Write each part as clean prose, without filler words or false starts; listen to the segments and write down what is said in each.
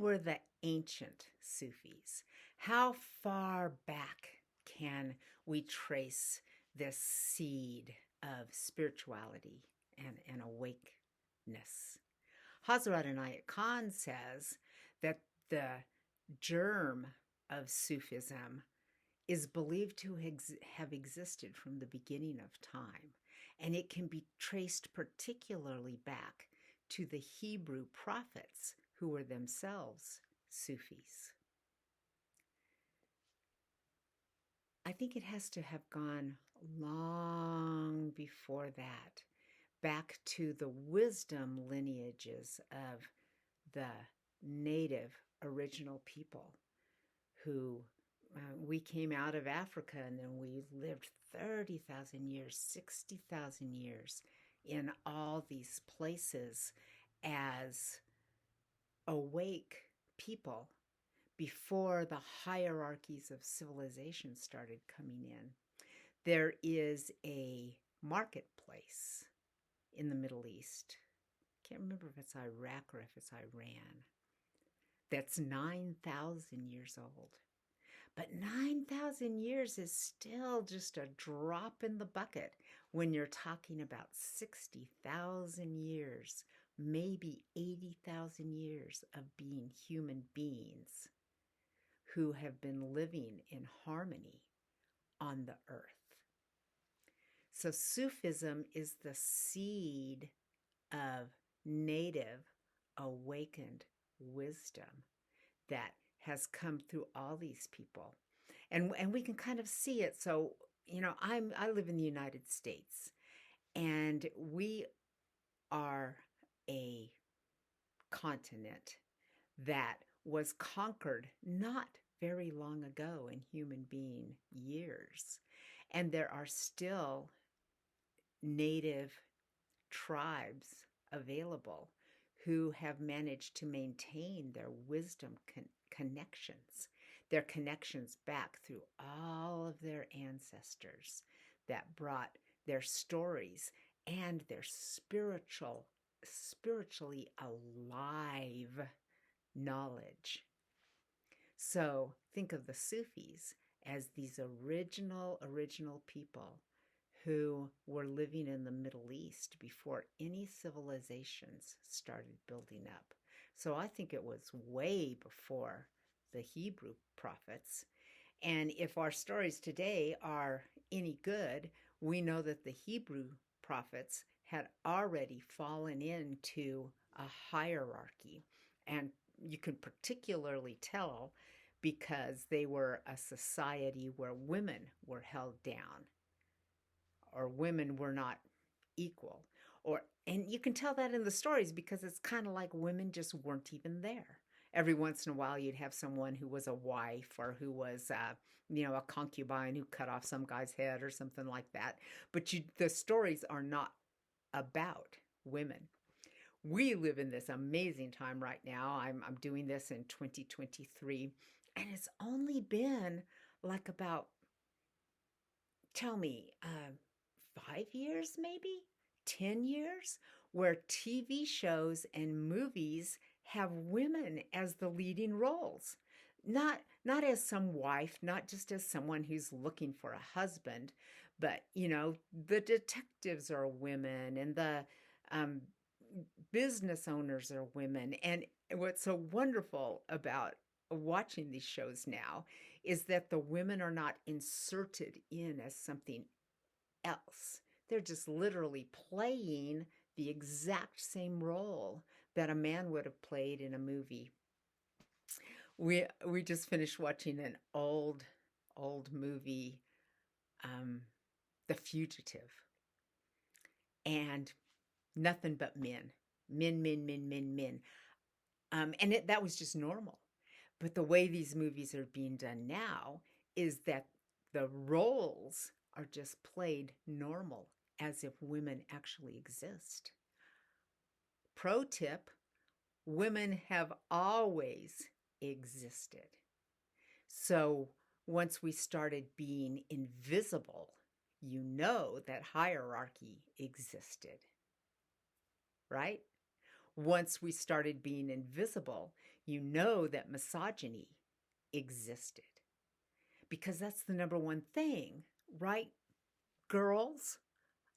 were the ancient Sufis? How far back can we trace this seed of spirituality and awakeness? Hazrat Inayat Khan says that the germ of Sufism is believed to have existed from the beginning of time, and it can be traced particularly back to the Hebrew prophets who were themselves Sufis. I think it has to have gone long before that, back to the wisdom lineages of the native original people who we came out of Africa and then we lived 30,000 years, 60,000 years in all these places as awake people before the hierarchies of civilization started coming in. There is a marketplace in the Middle East. Can't remember if it's Iraq or if it's Iran. That's 9,000 years old. But 9,000 years is still just a drop in the bucket when you're talking about 60,000 years, maybe 80,000 years of being human beings who have been living in harmony on the earth. So Sufism is the seed of native awakened wisdom that has come through all these people. And we can kind of see it. So, I live in the United States, and we are a continent that was conquered not very long ago in human being years. And there are still native tribes available who have managed to maintain their wisdom connections, their connections back through all of their ancestors that brought their stories and their spiritually alive knowledge. So think of the Sufis as these original people who were living in the Middle East before any civilizations started building up. So I think it was way before the Hebrew prophets. And if our stories today are any good, we know that the Hebrew prophets had already fallen into a hierarchy. And you can particularly tell because they were a society where women were held down or women were not equal. And you can tell that in the stories because it's kind of like women just weren't even there. Every once in a while, you'd have someone who was a wife or who was, a concubine who cut off some guy's head or something like that. But the stories are not about women. We live in this amazing time right now. I'm doing this in 2023, and it's only been like about, tell me, 5 years maybe? 10 years, where TV shows and movies have women as the leading roles. Not as some wife, not just as someone who's looking for a husband, but the detectives are women and the business owners are women. And what's so wonderful about watching these shows now is that the women are not inserted in as something else. They're just literally playing the exact same role that a man would have played in a movie. We just finished watching an old movie, The Fugitive, and nothing but men. And that was just normal. But the way these movies are being done now is that the roles are just played normal, as if women actually exist. Pro tip, women have always existed. So once we started being invisible, you know that hierarchy existed, right? Once we started being invisible, you know that misogyny existed. Because that's the number one thing, right, girls,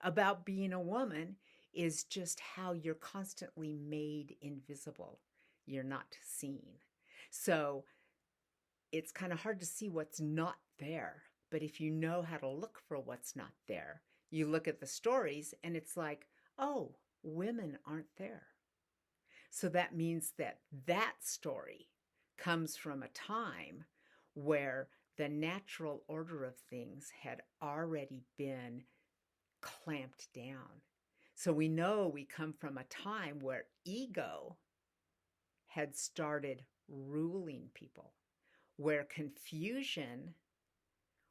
about being a woman is just how you're constantly made invisible. You're not seen. So it's kind of hard to see what's not there. But if you know how to look for what's not there, you look at the stories and it's like, oh, women aren't there. So that means that that story comes from a time where the natural order of things had already been clamped down. So we know we come from a time where ego had started ruling people, where confusion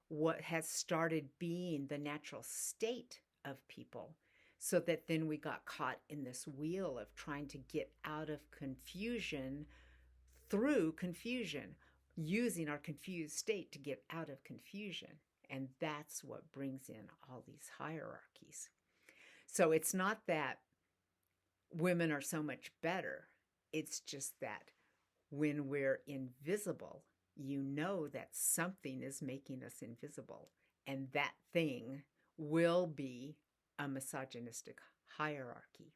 what has started being the natural state of people, so that then we got caught in this wheel of trying to get out of confusion through confusion, using our confused state to get out of confusion. And that's what brings in all these hierarchies. So it's not that women are so much better. It's just that when we're invisible, you know that something is making us invisible. And that thing will be a misogynistic hierarchy.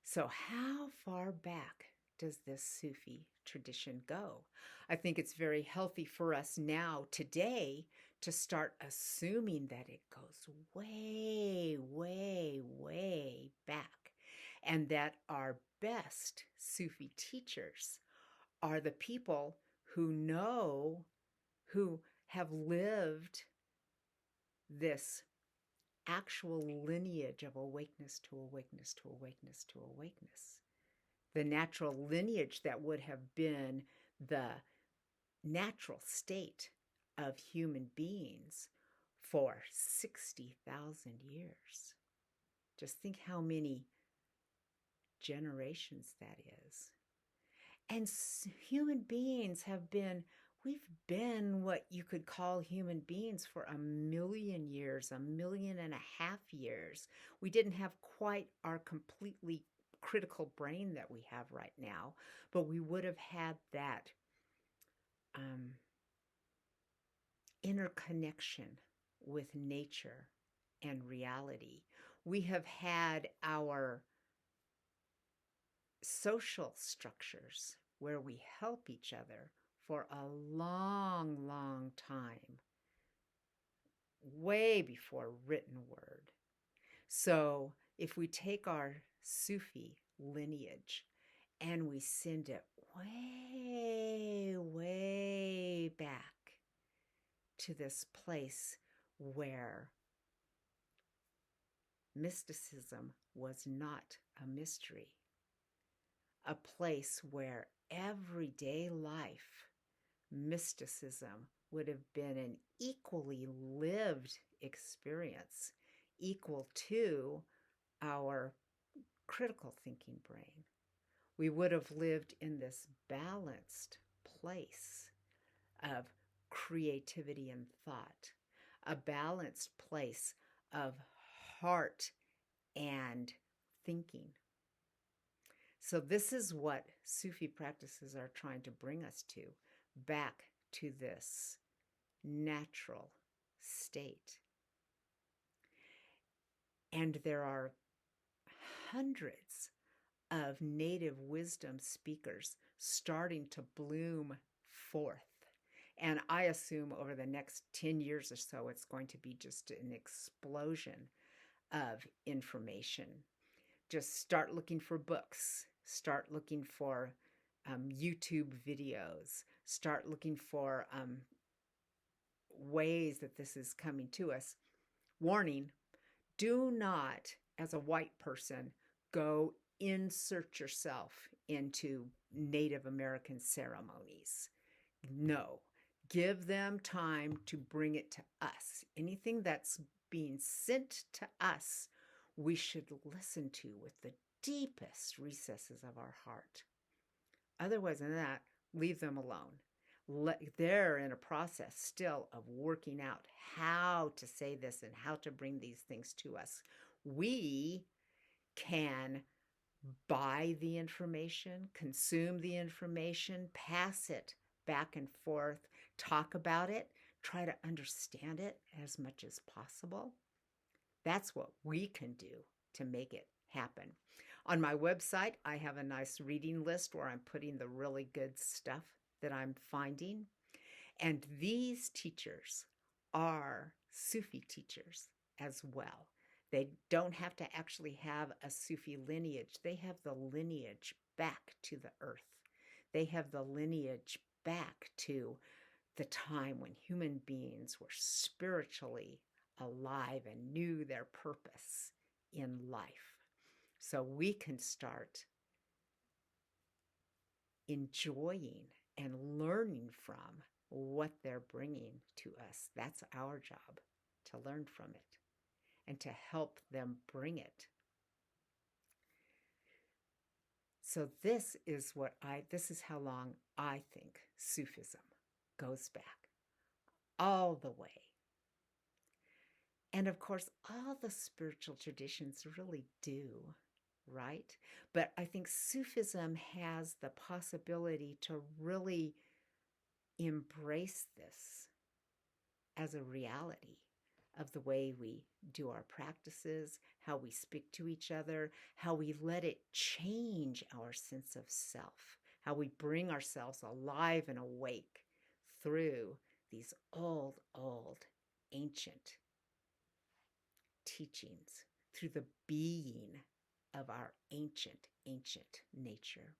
So, how far back does this Sufi tradition go? I think it's very healthy for us now, today, to start assuming that it goes way, way, way back, and that our best Sufi teachers are the people who know, who have lived this actual lineage of awakeness to awakeness to awakeness to awakeness. The natural lineage that would have been the natural state of human beings for 60,000 years. Just think how many generations that is. And human beings have been, we've been what you could call human beings for 1,000,000 years, 1.5 million years. We didn't have quite our completely critical brain that we have right now, but we would have had that interconnection with nature and reality. We have had our social structures where we help each other for a long, long time, way before written word. So if we take our Sufi lineage and we send it way, way back to this place where mysticism was not a mystery, a place where everyday life mysticism would have been an equally lived experience, equal to our critical thinking brain. We would have lived in this balanced place of creativity and thought, a balanced place of heart and thinking. So this is what Sufi practices are trying to bring us to, back to this natural state. And there are hundreds of native wisdom speakers starting to bloom forth. And I assume over the next 10 years or so, it's going to be just an explosion of information. Just start looking for books, start looking for YouTube videos, start looking for ways that this is coming to us. Warning, do not, as a white person, go insert yourself into Native American ceremonies. No, give them time to bring it to us. Anything that's being sent to us, we should listen to with the deepest recesses of our heart. Otherwise than that, leave them alone. They're in a process still of working out how to say this and how to bring these things to us. We can buy the information, consume the information, pass it back and forth, talk about it, try to understand it as much as possible. That's what we can do to make it happen. On my website, I have a nice reading list where I'm putting the really good stuff that I'm finding. And these teachers are Sufi teachers as well. They don't have to actually have a Sufi lineage. They have the lineage back to the earth. They have the lineage back to the time when human beings were spiritually alive and knew their purpose in life. So we can start enjoying and learning from what they're bringing to us. That's our job, to learn from it and to help them bring it. So this is how long I think Sufism goes back, all the way. And of course, all the spiritual traditions really do, right? But I think Sufism has the possibility to really embrace this as a reality of the way we do our practices, how we speak to each other, how we let it change our sense of self, how we bring ourselves alive and awake through these old, ancient teachings, through the being of our ancient nature.